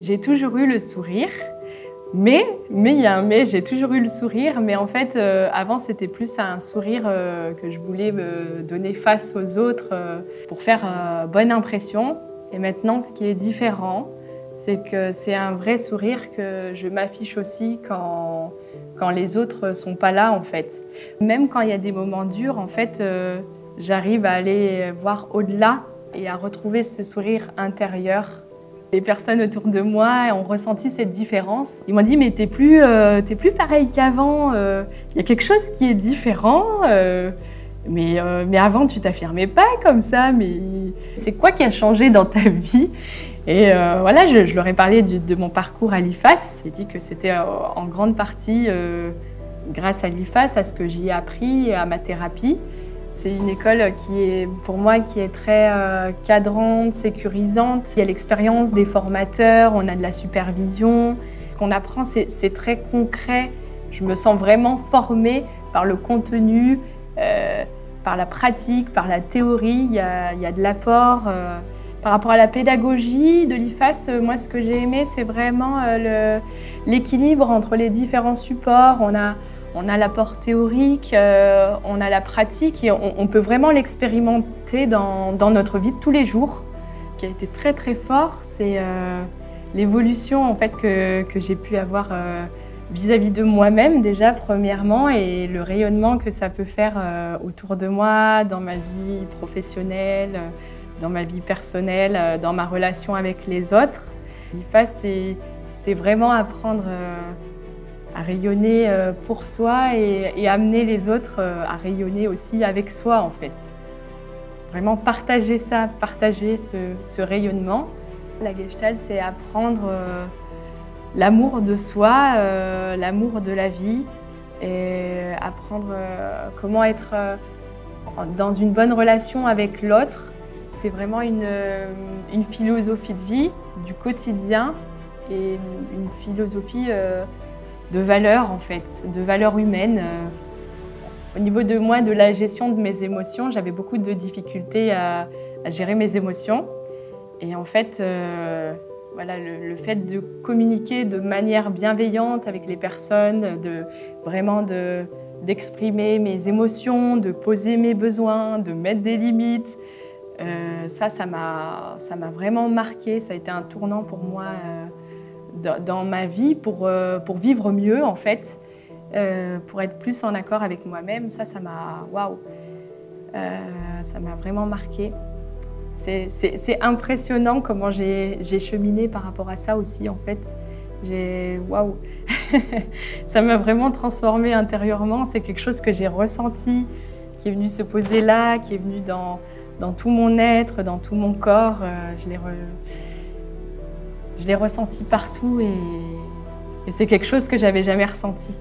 J'ai toujours eu le sourire, mais il y a un mais, j'ai toujours eu le sourire, mais en fait, avant, c'était plus un sourire que je voulais me donner face aux autres pour faire bonne impression. Et maintenant, ce qui est différent, c'est que c'est un vrai sourire que je m'affiche aussi quand les autres sont pas là, en fait. Même quand il y a des moments durs, en fait, j'arrive à aller voir au-delà et à retrouver ce sourire intérieur. Les personnes autour de moi ont ressenti cette différence. Ils m'ont dit « mais t'es plus pareil qu'avant, il y a quelque chose qui est différent, mais avant tu t'affirmais pas comme ça, mais c'est quoi qui a changé dans ta vie ?» Et voilà, je leur ai parlé de mon parcours à l'IFAS. J'ai dit que c'était en grande partie grâce à l'IFAS, à ce que j'y ai appris, à ma thérapie. C'est une école qui est, pour moi, qui est très cadrante, sécurisante. Il y a l'expérience des formateurs, on a de la supervision. Ce qu'on apprend, c'est très concret. Je me sens vraiment formée par le contenu, par la pratique, par la théorie. Il y a de l'apport. Par rapport à la pédagogie de l'IFAS, moi, ce que j'ai aimé, c'est vraiment l'équilibre entre les différents supports. On a l'apport théorique, on a la pratique et on peut vraiment l'expérimenter dans notre vie de tous les jours. Ce qui a été très très fort, c'est l'évolution en fait, que j'ai pu avoir vis-à-vis de moi-même déjà premièrement et le rayonnement que ça peut faire autour de moi, dans ma vie professionnelle, dans ma vie personnelle, dans ma relation avec les autres. L'IFAS, c'est vraiment apprendre à rayonner pour soi et amener les autres à rayonner aussi avec soi en fait. Vraiment partager ça, partager ce rayonnement. La Gestalt, c'est apprendre l'amour de soi, l'amour de la vie et apprendre comment être dans une bonne relation avec l'autre. C'est vraiment une philosophie de vie, du quotidien et une philosophie de valeurs en fait, de valeurs humaines. Au niveau de moi, de la gestion de mes émotions, j'avais beaucoup de difficultés à gérer mes émotions. Et en fait, voilà, le fait de communiquer de manière bienveillante avec les personnes, vraiment d'exprimer mes émotions, de poser mes besoins, de mettre des limites, ça m'a vraiment marqué. Ça a été un tournant pour moi dans ma vie pour vivre mieux en fait, pour être plus en accord avec moi-même. Ça m'a waouh, ça m'a vraiment marqué. C'est impressionnant comment j'ai cheminé par rapport à ça aussi en fait. Waouh, ça m'a vraiment transformée intérieurement. C'est quelque chose que j'ai ressenti, qui est venu se poser là, qui est venu dans tout mon être, dans tout mon corps. Je l'ai ressenti partout et c'est quelque chose que j'avais jamais ressenti.